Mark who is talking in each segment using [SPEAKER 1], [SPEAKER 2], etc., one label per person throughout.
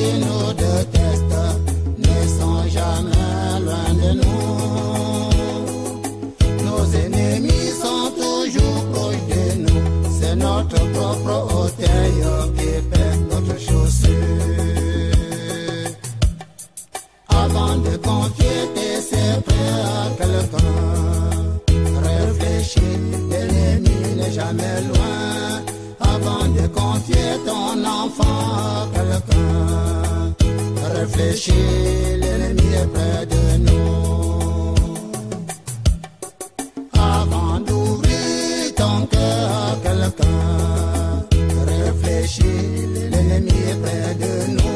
[SPEAKER 1] qui nous détestent ne sont jamais loin de nous. Nos ennemis sont toujours proches de nous. C'est notre propre orteil qui pèse notre chaussure. Avant de confier tes secrets à quelqu'un, réfléchis, l'ennemi n'est jamais loin. Avant de confier ton enfant à quelqu'un, réfléchis, l'ennemi est près de nous. Avant d'ouvrir ton cœur à quelqu'un, réfléchis, l'ennemi est près de nous.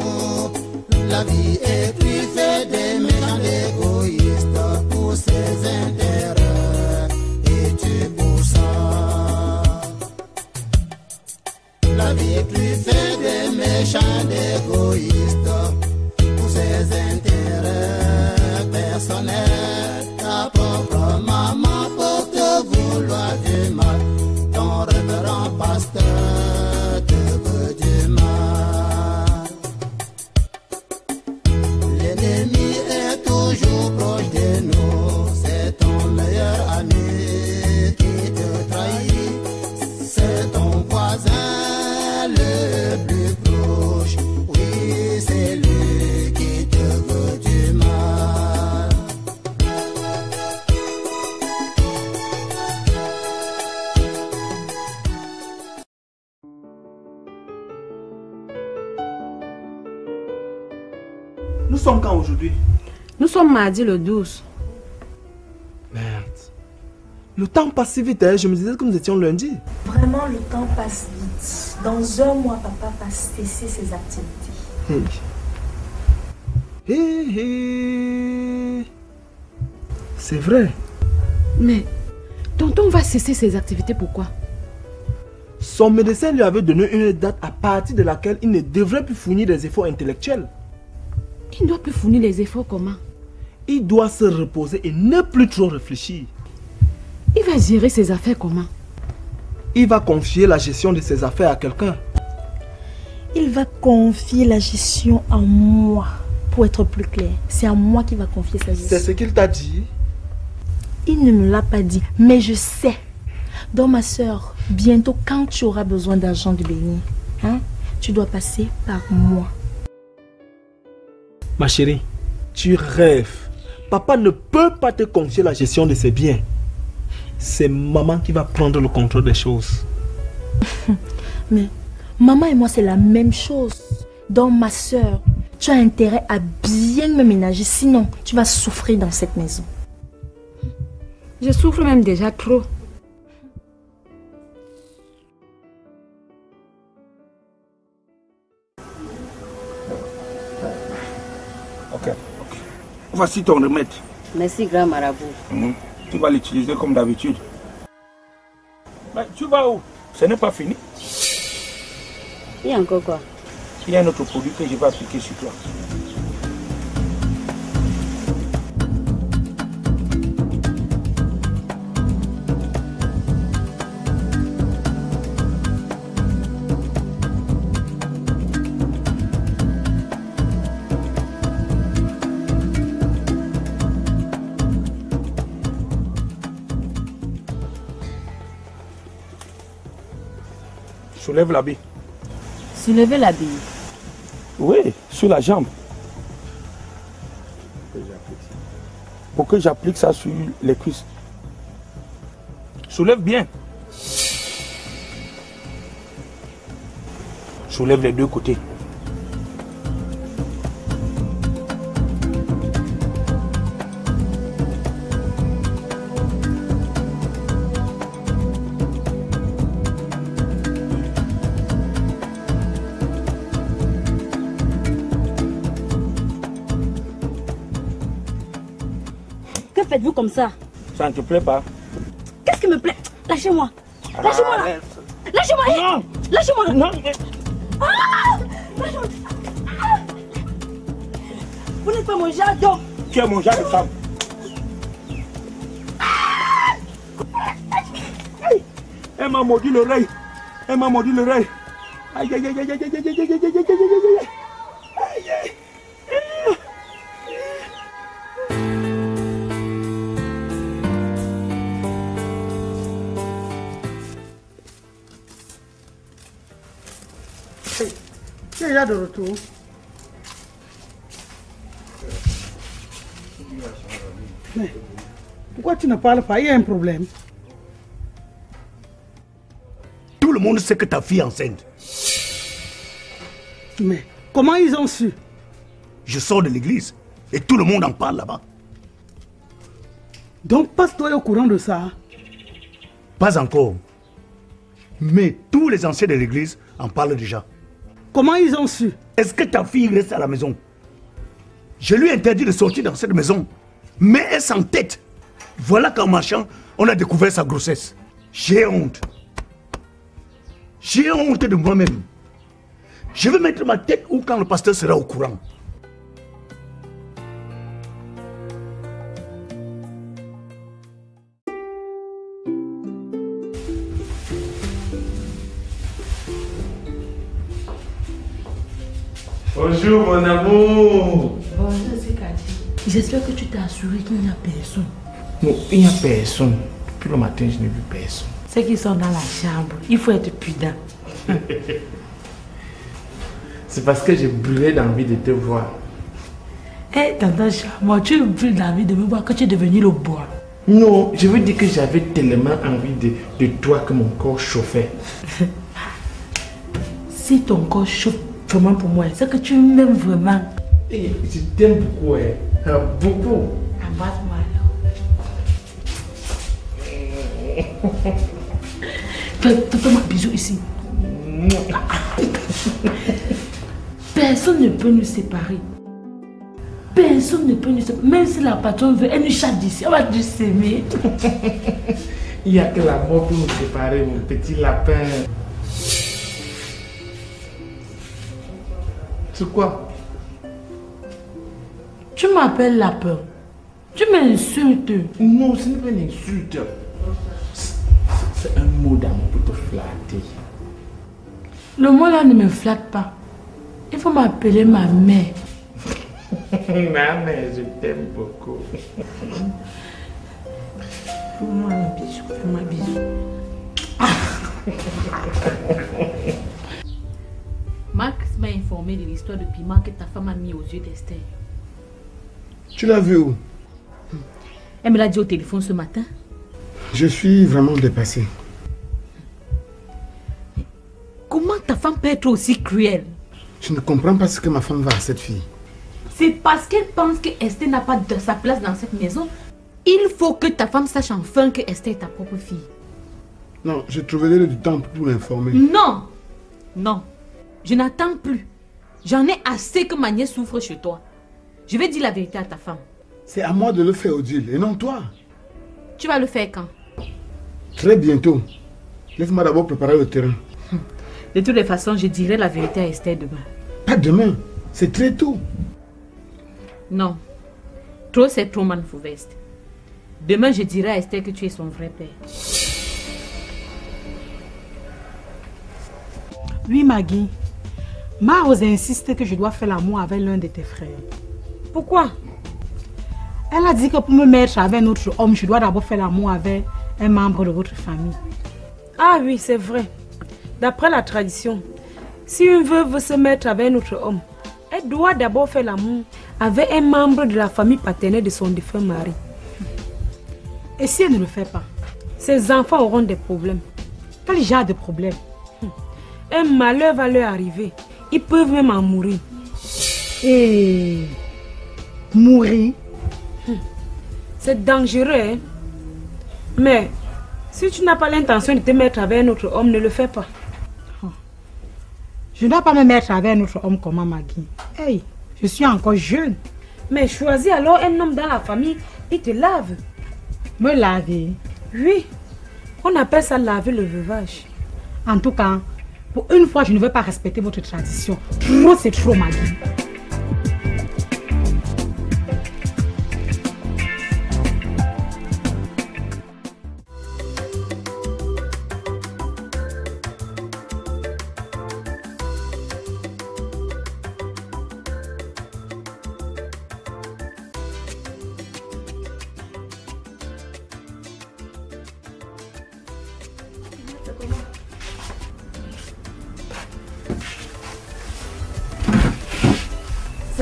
[SPEAKER 1] La vie est plus faite des méchants égoïstes pour ses intérêts, et tu pour ça. La vie est plus faite des méchants égoïstes pour ses intérêts personnels. Ta propre maman pour te vouloir du mal, ton révérend pasteur te veut du mal. L'ennemi est toujours proche de nous, c'est ton meilleur ami qui te trahit, c'est ton voisin le plus proche, oui c'est lui qui te veut du mal.
[SPEAKER 2] Nous sommes quand aujourd'hui?
[SPEAKER 3] Nous sommes mardi le 12.
[SPEAKER 2] Merde. Le temps passe si vite, hein? Je me disais que nous étions lundi.
[SPEAKER 4] Vraiment, le temps passe vite. Dans un mois, papa va cesser ses activités.
[SPEAKER 2] C'est vrai.
[SPEAKER 3] Mais tonton va cesser ses activités, pourquoi?
[SPEAKER 2] Son médecin lui avait donné une date à partir de laquelle il ne devrait plus fournir des efforts intellectuels.
[SPEAKER 3] Il ne doit plus fournir les efforts comment?
[SPEAKER 2] Il doit se reposer et ne plus trop réfléchir.
[SPEAKER 3] Il va gérer ses affaires comment?
[SPEAKER 2] Il va confier la gestion de ses affaires à quelqu'un.
[SPEAKER 4] Il va confier la gestion à moi. Pour être plus clair, c'est à moi qu'il va confier sa gestion.
[SPEAKER 2] C'est ce qu'il t'a dit?
[SPEAKER 4] Il ne me l'a pas dit, mais je sais. Donc ma soeur, bientôt quand tu auras besoin d'argent de Béni, hein, tu dois passer par moi.
[SPEAKER 2] Ma chérie, tu rêves. Papa ne peut pas te confier la gestion de ses biens. C'est maman qui va prendre le contrôle des choses.
[SPEAKER 4] Mais maman et moi c'est la même chose. Donc ma soeur, tu as intérêt à bien me ménager, sinon tu vas souffrir dans cette maison.
[SPEAKER 3] Je souffre même déjà trop.
[SPEAKER 5] Ok. Voici ton remède.
[SPEAKER 6] Merci, grand marabout.
[SPEAKER 5] Tu vas l'utiliser comme d'habitude. Mais tu vas où? Ce n'est pas fini.
[SPEAKER 6] Il y a encore quoi?
[SPEAKER 5] Il y a un autre produit que je vais appliquer sur toi. Soulève l'habit.
[SPEAKER 6] Soulevez l'habit.
[SPEAKER 5] Oui, sur la jambe. Pour que j'applique ça sur les cuisses. Soulève bien. Soulève les deux côtés.
[SPEAKER 6] Que faites-vous comme ça?
[SPEAKER 5] Ça ne te plaît pas?
[SPEAKER 6] Qu'est-ce qui me plaît? Lâchez-moi. Lâchez-moi là. Lâchez-moi.
[SPEAKER 5] Non.
[SPEAKER 6] Lâchez-moi.
[SPEAKER 5] Non.
[SPEAKER 6] Ah, lâchez-moi. Ah. Vous n'êtes pas mon jardin.
[SPEAKER 5] Tu es mon genre de femme. Elle m'a mordu l'oreille. Elle m'a mordu l'oreille. Aïe, aïe, aïe, aïe, aïe, aïe, aïe, aïe, aïe, aïe, aïe, aïe.
[SPEAKER 7] Tu es là de retour. Mais pourquoi tu ne parles pas? Il y a un problème.
[SPEAKER 8] Tout le monde sait que ta fille est enceinte.
[SPEAKER 7] Mais comment ils ont su?
[SPEAKER 8] Je sors de l'église et tout le monde en parle là-bas.
[SPEAKER 7] Donc passe-toi au courant de ça.
[SPEAKER 8] Pas encore. Mais tous les anciens de l'église en parlent déjà.
[SPEAKER 7] Comment ils ont su?
[SPEAKER 8] Est-ce que ta fille reste à la maison? Je lui ai interdit de sortir dans cette maison. Mais elle s'entête. Voilà qu'en marchant, on a découvert sa grossesse. J'ai honte. J'ai honte de moi-même. Je vais mettre ma tête où quand le pasteur sera au courant.
[SPEAKER 2] Bonjour mon amour.
[SPEAKER 4] Bonjour, c'est Kadi. J'espère que tu t'es assuré qu'il n'y a personne.
[SPEAKER 2] Non, il n'y a personne. Depuis le matin, je n'ai vu personne.
[SPEAKER 3] Ceux qui sont dans la chambre, il faut être prudent.
[SPEAKER 2] C'est parce que j'ai brûlé d'envie de te voir.
[SPEAKER 3] Eh, tonton Charmant, tu brûles d'envie de me voir quand tu es devenu le bois.
[SPEAKER 2] Non, je veux dire que j'avais tellement envie de toi que mon corps chauffait.
[SPEAKER 3] Si ton corps chauffe vraiment pour moi, c'est que tu m'aimes vraiment.
[SPEAKER 2] Et je t'aime beaucoup, hein. Beaucoup.
[SPEAKER 3] Embrasse-moi alors. Fais-moi un bisou ici. Personne ne peut nous séparer. Personne ne peut nous séparer. Même si la patronne veut, elle nous chasse d'ici. On va nous s'aimer.
[SPEAKER 2] Il n'y a que la mort pour nous séparer, mon petit lapin. C'est quoi?
[SPEAKER 3] Tu m'appelles lapin. Tu m'insultes.
[SPEAKER 2] Non, ce n'est pas une insulte. C'est un mot d'amour pour te flatter.
[SPEAKER 3] Le mot là ne me flatte pas. Il faut m'appeler ma mère.
[SPEAKER 2] Ma mère, je t'aime beaucoup.
[SPEAKER 3] Fais-moi un bisou. Fais-moi un bisou. Max m'a informé de l'histoire de piment que ta femme a mis aux yeux d'Esther.
[SPEAKER 9] Tu l'as vu où?
[SPEAKER 3] Elle me l'a dit au téléphone ce matin.
[SPEAKER 9] Je suis vraiment dépassé.
[SPEAKER 3] Comment ta femme peut être aussi cruelle?
[SPEAKER 9] Je ne comprends pas ce que ma femme va à cette fille.
[SPEAKER 3] C'est parce qu'elle pense que Esther n'a pas de sa place dans cette maison. Il faut que ta femme sache enfin que Esther est ta propre fille.
[SPEAKER 9] Non, je trouverai du temps pour l'informer.
[SPEAKER 3] Non! Non. Je n'attends plus. J'en ai assez que ma nièce souffre chez toi. Je vais dire la vérité à ta femme.
[SPEAKER 9] C'est à moi de le faire, Odile, et non toi.
[SPEAKER 3] Tu vas le faire quand?
[SPEAKER 9] Très bientôt. Laisse-moi d'abord préparer le terrain.
[SPEAKER 3] De toutes les façons, je dirai la vérité à Esther demain.
[SPEAKER 9] Pas demain, c'est très tôt.
[SPEAKER 3] Non. Trop, c'est trop, Manfouvest. Demain, je dirai à Esther que tu es son vrai père.
[SPEAKER 7] Oui, Maggie. Ma Rose insiste que je dois faire l'amour avec l'un de tes frères.
[SPEAKER 3] Pourquoi?
[SPEAKER 7] Elle a dit que pour me mettre avec un autre homme, je dois d'abord faire l'amour avec un membre de votre famille.
[SPEAKER 6] Ah oui, c'est vrai. D'après la tradition, si une veuve veut se mettre avec un autre homme, elle doit d'abord faire l'amour avec un membre de la famille paternelle de son défunt mari.
[SPEAKER 7] Et si elle ne le fait pas?
[SPEAKER 6] Ses enfants auront des problèmes.
[SPEAKER 7] Quel genre de problème?
[SPEAKER 6] Un malheur va leur arriver. Ils peuvent même en mourir.
[SPEAKER 7] Et mourir?
[SPEAKER 6] C'est dangereux, hein? Mais si tu n'as pas l'intention de te mettre avec un autre homme, ne le fais pas.
[SPEAKER 7] Je ne dois pas me mettre avec un autre homme comme Maggie. Hey, je suis encore jeune.
[SPEAKER 6] Mais choisis alors un homme dans la famille et te lave.
[SPEAKER 7] Me laver?
[SPEAKER 6] Oui, on appelle ça laver le veuvage.
[SPEAKER 7] En tout cas, pour une fois, je ne veux pas respecter votre tradition. Trop, c'est trop, Maggie.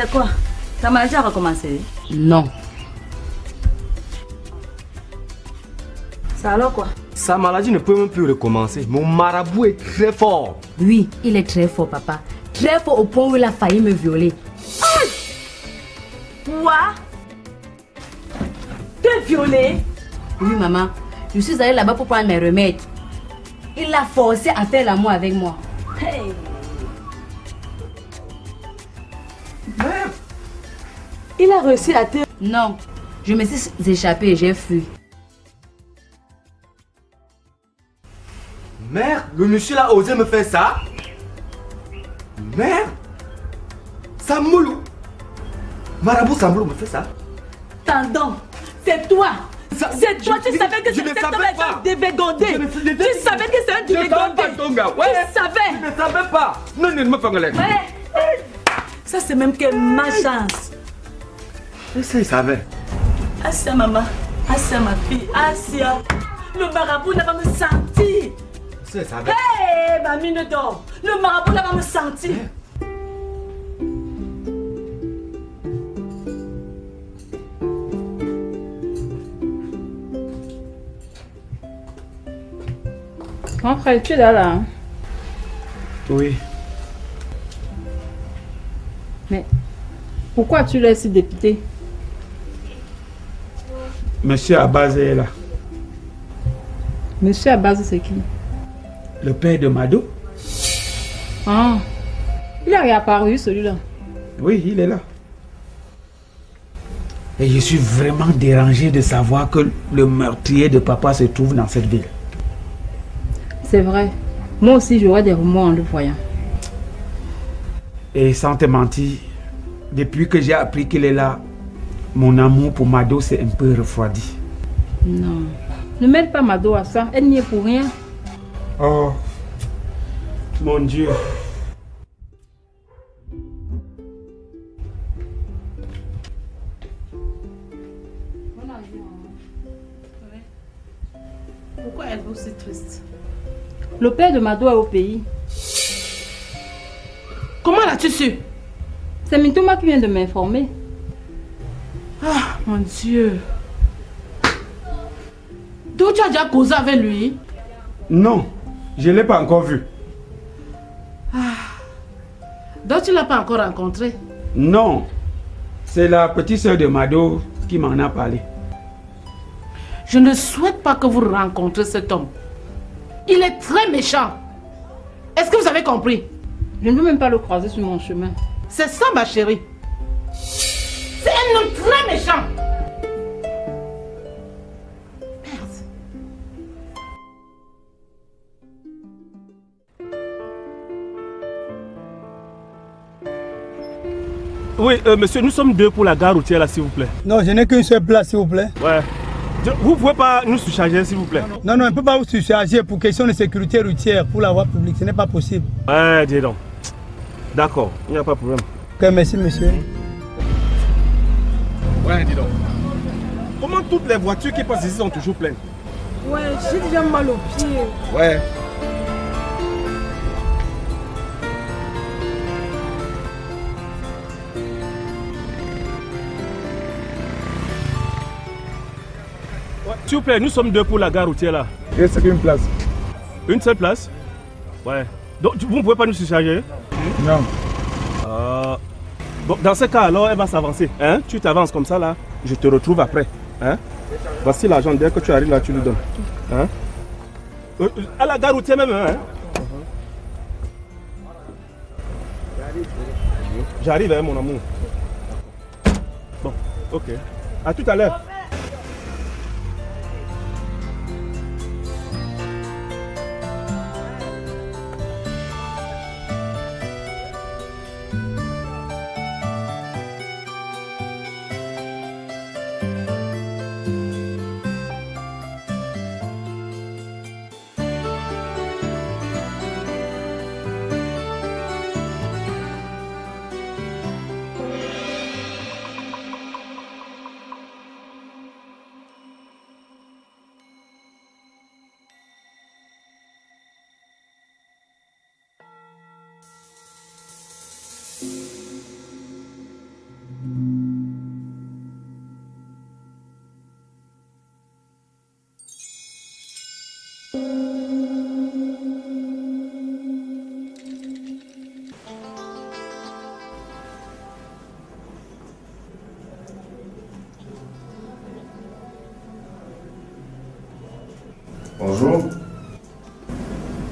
[SPEAKER 10] C'est quoi? Ta maladie a recommencé?
[SPEAKER 3] Non.
[SPEAKER 10] C'est alors quoi?
[SPEAKER 11] Sa maladie ne peut même plus recommencer. Mon marabout est très fort.
[SPEAKER 3] Oui, il est très fort, papa. Très fort au point où il a failli me violer.
[SPEAKER 10] Quoi? T'es violée?
[SPEAKER 3] Oui, maman. Je suis allée là-bas pour prendre mes remèdes. Il l'a forcé à faire l'amour avec moi.
[SPEAKER 10] Hey. Il a réussi à te...
[SPEAKER 3] Non, je me suis échappée et j'ai fui.
[SPEAKER 11] Merde, le monsieur là a osé me faire ça. Merde. Samoulou. Marabout Samoulou me fait ça.
[SPEAKER 10] Tendon, c'est toi. C'est toi, tu savais que c'était un dévergondé. Tu savais que c'est un dévergondé. Tu savais.
[SPEAKER 11] Je ne savais pas. Non, ne me fais pas l'air.
[SPEAKER 10] Ça, c'est même que ma chance.
[SPEAKER 11] Ça, il savait.
[SPEAKER 10] Asia, maman. Asia, ma fille. Asia. Le marabout là va me sentir.
[SPEAKER 11] Ça, il savait.
[SPEAKER 10] Hé, ma mine d'or. Le marabout là va me sentir.
[SPEAKER 6] Mon frère, tu es là, hein?
[SPEAKER 5] Oui.
[SPEAKER 6] Mais pourquoi tu laisses député?
[SPEAKER 5] Monsieur Abbas est là.
[SPEAKER 6] Monsieur Abbas, c'est qui?
[SPEAKER 5] Le père de Mado.
[SPEAKER 6] Ah, il a réapparu celui-là.
[SPEAKER 5] Oui, il est là. Et je suis vraiment dérangé de savoir que le meurtrier de papa se trouve dans cette ville.
[SPEAKER 6] C'est vrai. Moi aussi, j'aurais des remords en le voyant.
[SPEAKER 5] Et sans te mentir, depuis que j'ai appris qu'il est là, mon amour pour Mado s'est un peu refroidi.
[SPEAKER 6] Non. Ne mêle pas Mado à ça. Elle n'y est pour rien.
[SPEAKER 5] Oh, mon Dieu.
[SPEAKER 7] Pourquoi êtes-vous si triste?
[SPEAKER 6] Le père de Mado est au pays.
[SPEAKER 7] Comment l'as-tu su?
[SPEAKER 6] C'est Mintoma qui vient de m'informer.
[SPEAKER 7] Ah, mon Dieu. Donc tu as déjà causé avec lui?
[SPEAKER 5] Non, je ne l'ai pas encore vu.
[SPEAKER 7] Donc tu ne l'as pas encore rencontré?
[SPEAKER 5] Non, c'est la petite sœur de Mado qui m'en a parlé.
[SPEAKER 7] Je ne souhaite pas que vous rencontriez cet homme. Il est très méchant. Est-ce que vous avez compris?
[SPEAKER 6] Je ne veux même pas le croiser sur mon chemin.
[SPEAKER 7] C'est ça, ma chérie. C'est un homme très méchant.
[SPEAKER 2] Oui, monsieur, nous sommes deux pour la gare routière là, s'il vous plaît.
[SPEAKER 12] Non, je n'ai qu'une seule place, s'il vous plaît.
[SPEAKER 2] Ouais. Vous pouvez pas nous surcharger, s'il vous plaît?
[SPEAKER 12] Non, non, on ne peut pas vous surcharger pour question de sécurité routière, pour la voie publique. Ce n'est pas possible.
[SPEAKER 2] Ouais, dis donc. D'accord, il n'y a pas de problème.
[SPEAKER 12] Ok, merci, monsieur.
[SPEAKER 2] Ouais, dis donc. Comment toutes les voitures qui passent ici sont toujours pleines?
[SPEAKER 6] Ouais, j'ai déjà mal aux pieds.
[SPEAKER 2] Ouais. S'il vous plaît, nous sommes deux pour la gare routière là.
[SPEAKER 5] Il reste qu'une place.
[SPEAKER 2] Une seule place? Ouais. Donc vous ne pouvez pas nous surcharger?
[SPEAKER 5] Non.
[SPEAKER 2] Bon, dans ce cas alors, elle va s'avancer. Hein? Tu t'avances comme ça là, je te retrouve après. Hein? Voici l'argent, dès que tu arrives là, tu lui donnes. Hein? À la gare routière même. Hein? J'arrive, hein, mon amour. Bon, ok. À tout à l'heure.
[SPEAKER 13] Bonjour.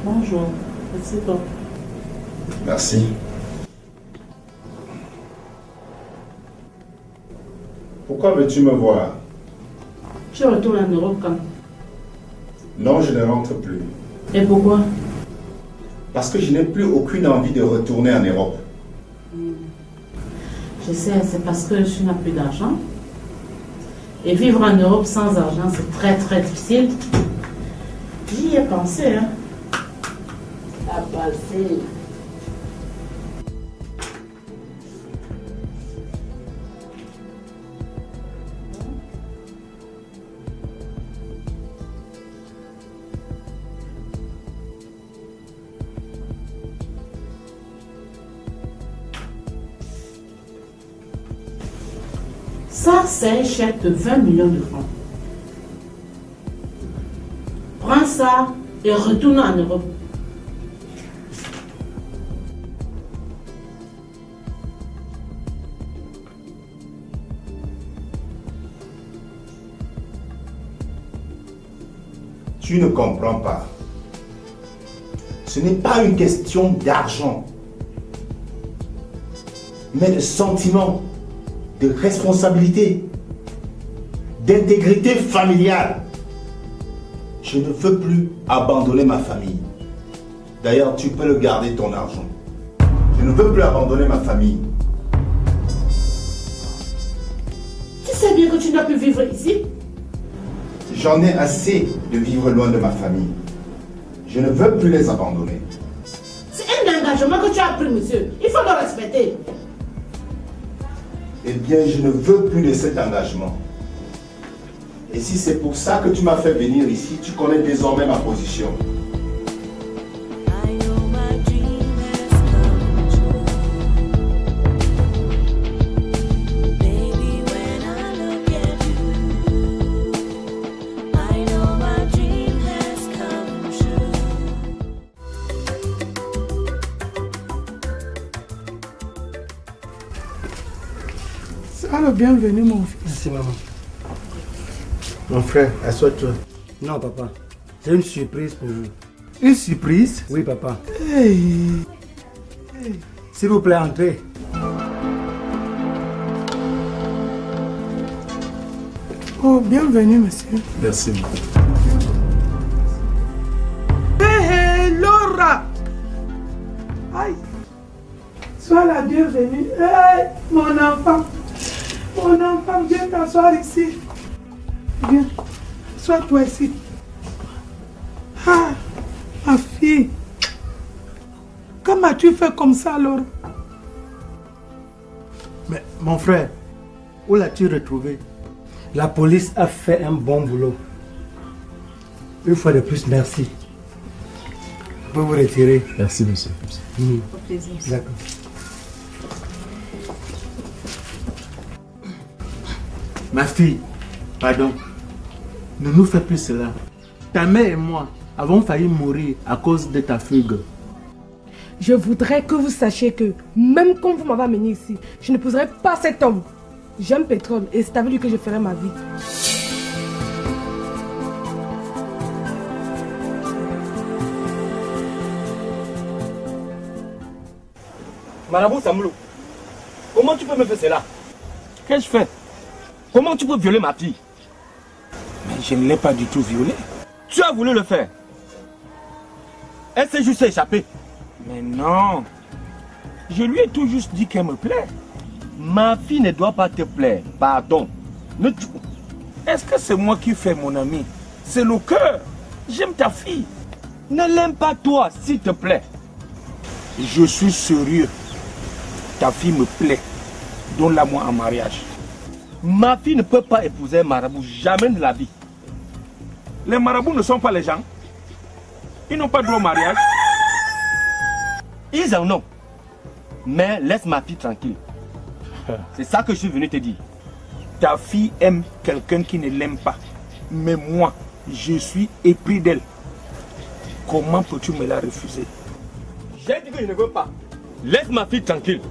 [SPEAKER 7] Bonjour. C'est toi.
[SPEAKER 13] Merci. Pourquoi veux-tu me voir?
[SPEAKER 7] Tu retournes en Europe quand?
[SPEAKER 13] Non, je ne rentre plus.
[SPEAKER 7] Et pourquoi?
[SPEAKER 13] Parce que je n'ai plus aucune envie de retourner en Europe.
[SPEAKER 7] Je sais, c'est parce que tu n'as plus d'argent. Et vivre en Europe sans argent, c'est très très difficile. J'y ai pensé, hein. À passer. Ça, c'est un chèque de 20 millions de francs. Prends ça et retourne en Europe.
[SPEAKER 13] Tu ne comprends pas. Ce n'est pas une question d'argent, mais de sentiment, de responsabilité, d'intégrité familiale. Je ne veux plus abandonner ma famille. D'ailleurs, tu peux le garder ton argent. Je ne veux plus abandonner ma famille.
[SPEAKER 7] Tu sais bien que tu n'as plus vivre ici.
[SPEAKER 13] J'en ai assez de vivre loin de ma famille. Je ne veux plus les abandonner.
[SPEAKER 7] C'est un engagement que tu as pris, monsieur. Il faut le respecter.
[SPEAKER 13] Eh bien, je ne veux plus de cet engagement. Et si c'est pour ça que tu m'as fait venir ici, tu connais désormais ma position.
[SPEAKER 12] Alors, bienvenue, mon fils.
[SPEAKER 14] Merci, maman. Mon frère, assois-toi. Non, papa. J'ai une surprise pour vous.
[SPEAKER 12] Une surprise?
[SPEAKER 14] Oui, papa.
[SPEAKER 12] Hey. Hey.
[SPEAKER 14] S'il vous plaît, entrez.
[SPEAKER 12] Oh, bienvenue, monsieur.
[SPEAKER 2] Merci.
[SPEAKER 12] Hey, Laura! Aïe! Sois la bienvenue. Hey, mon enfant! Mon enfant, viens t'asseoir ici. Viens, sois-toi ici. Ah, ma fille. Comment as-tu fait comme ça, Laura?
[SPEAKER 14] Mais, mon frère, où l'as-tu retrouvé? La police a fait un bon boulot. Une fois de plus, merci. Vous pouvez vous retirer.
[SPEAKER 2] Merci, monsieur.
[SPEAKER 7] Au plaisir.
[SPEAKER 14] D'accord. Ma fille, pardon, ne nous fais plus cela. Ta mère et moi avons failli mourir à cause de ta fugue.
[SPEAKER 6] Je voudrais que vous sachiez que, même quand vous m'avez amené ici, je n'épouserai pas cet homme. J'aime pétrole et c'est avec lui que je ferai ma vie.
[SPEAKER 15] Marabout Samlou, comment tu peux me faire cela? Qu'ai-je fait? Comment tu peux violer ma fille? Mais je ne l'ai pas du tout violée. Tu as voulu le faire. Elle s'est juste échappée. Mais non. Je lui ai tout juste dit qu'elle me plaît. Ma fille ne doit pas te plaire. Pardon. Est-ce que c'est moi qui fais mon ami? C'est le cœur. J'aime ta fille. Ne l'aime pas toi, s'il te plaît. Je suis sérieux. Ta fille me plaît. Donne-la moi en mariage. Ma fille ne peut pas épouser un marabout, jamais de la vie. Les marabouts ne sont pas les gens. Ils n'ont pas droit au mariage. Ils en ont. Mais laisse ma fille tranquille. C'est ça que je suis venu te dire. Ta fille aime quelqu'un qui ne l'aime pas. Mais moi, je suis épris d'elle. Comment peux-tu me la refuser? J'ai dit que je ne veux pas. Laisse ma fille tranquille.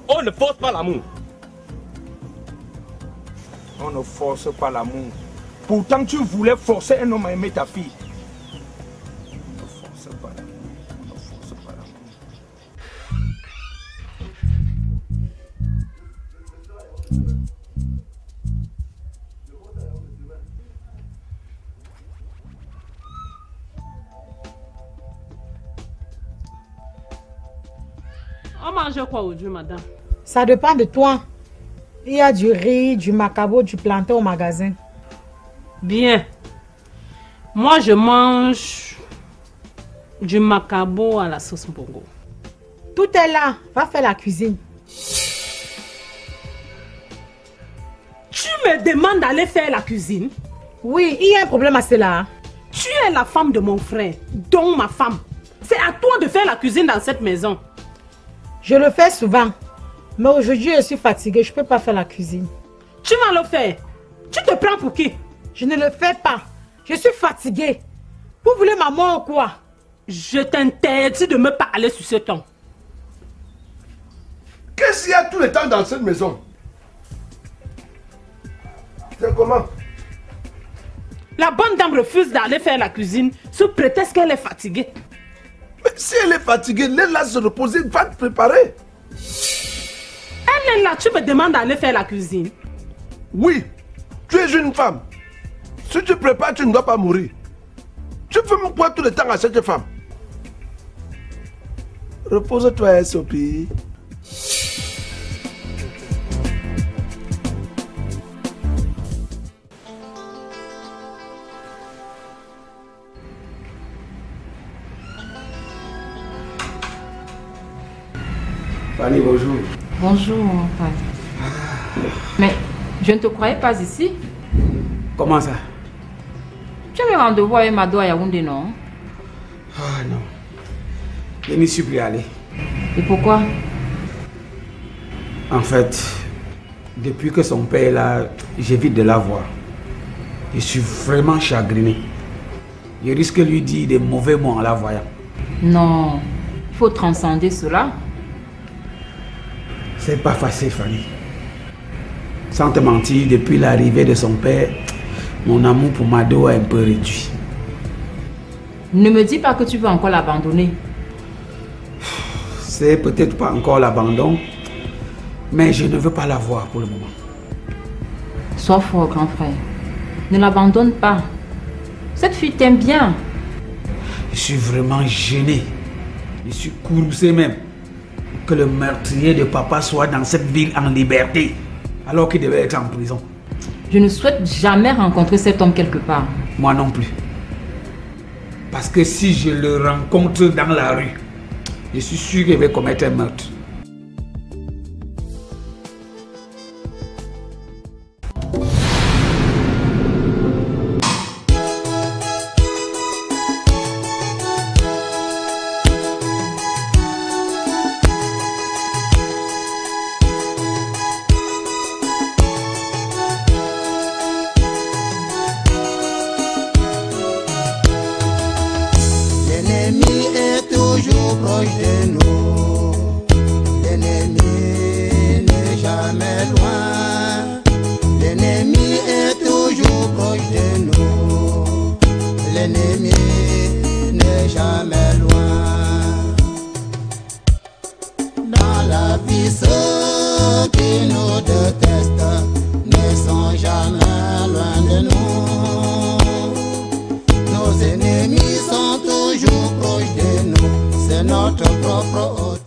[SPEAKER 15] On ne force pas l'amour. On ne force pas l'amour. Pourtant, tu voulais forcer un homme à aimer ta fille.
[SPEAKER 10] On mange quoi aujourd'hui, madame?
[SPEAKER 16] Ça dépend de toi. Il y a du riz, du macabo, du plantain au magasin.
[SPEAKER 10] Bien. Moi, je mange du macabo à la sauce mbongo.
[SPEAKER 16] Tout est là. Va faire la cuisine.
[SPEAKER 10] Tu me demandes d'aller faire la cuisine?
[SPEAKER 16] Oui, il y a un problème à cela.
[SPEAKER 10] Tu es la femme de mon frère, donc ma femme. C'est à toi de faire la cuisine dans cette maison.
[SPEAKER 16] Je le fais souvent. Mais aujourd'hui, je suis fatiguée. Je ne peux pas faire la cuisine.
[SPEAKER 10] Tu vas le faire. Tu te prends pour qui?
[SPEAKER 16] Je ne le fais pas. Je suis fatiguée. Vous voulez ma mort ou quoi?
[SPEAKER 10] Je t'interdis de me parler sur ce ton.
[SPEAKER 9] Qu'est-ce qu'il y a tout le temps dans cette maison? C'est comment?
[SPEAKER 10] La bonne dame refuse d'aller faire la cuisine sous prétexte qu'elle est fatiguée.
[SPEAKER 9] Mais si elle est fatiguée, laisse-la se reposer, va te préparer.
[SPEAKER 10] Elle est là, tu me demandes d'aller faire la cuisine?
[SPEAKER 9] Oui, tu es une femme. Si tu prépares, tu ne dois pas mourir. Tu fais quoi tout le temps à cette femme? Repose-toi, Sophie.
[SPEAKER 5] Fanny, bonjour.
[SPEAKER 17] Bonjour, mon père. Mais je ne te croyais pas ici.
[SPEAKER 5] Comment ça?
[SPEAKER 17] Tu as mis rendez-vous avec Mado à Yaoundé, non?
[SPEAKER 5] Ah non. Je n'y suis plus allé.
[SPEAKER 17] Et pourquoi?
[SPEAKER 5] En fait, depuis que son père est là, j'évite de la voir. Je suis vraiment chagriné. Je risque de lui dire des mauvais mots en la voyant.
[SPEAKER 17] Non, il faut transcender cela.
[SPEAKER 5] C'est pas facile, Fanny. Sans te mentir, depuis l'arrivée de son père, mon amour pour Mado a un peu réduit.
[SPEAKER 17] Ne me dis pas que tu veux encore l'abandonner.
[SPEAKER 5] C'est peut-être pas encore l'abandon, mais je ne veux pas la voir pour le moment.
[SPEAKER 17] Sois fort, grand frère. Ne l'abandonne pas. Cette fille t'aime bien.
[SPEAKER 5] Je suis vraiment gêné. Je suis courroucé même. Que le meurtrier de papa soit dans cette ville en liberté, alors qu'il devait être en prison.
[SPEAKER 17] Je ne souhaite jamais rencontrer cet homme quelque part.
[SPEAKER 5] Moi non plus. Parce que si je le rencontre dans la rue, je suis sûr qu'il va commettre un meurtre.
[SPEAKER 1] L'ennemi est toujours proche de nous. L'ennemi n'est jamais loin. L'ennemi est toujours proche de nous. L'ennemi n'est jamais loin. Dans la vie, ceux qui nous détestent ne sont jamais loin de nous. Nos ennemis sont toujours proches de nous, c'est notre propre hôte.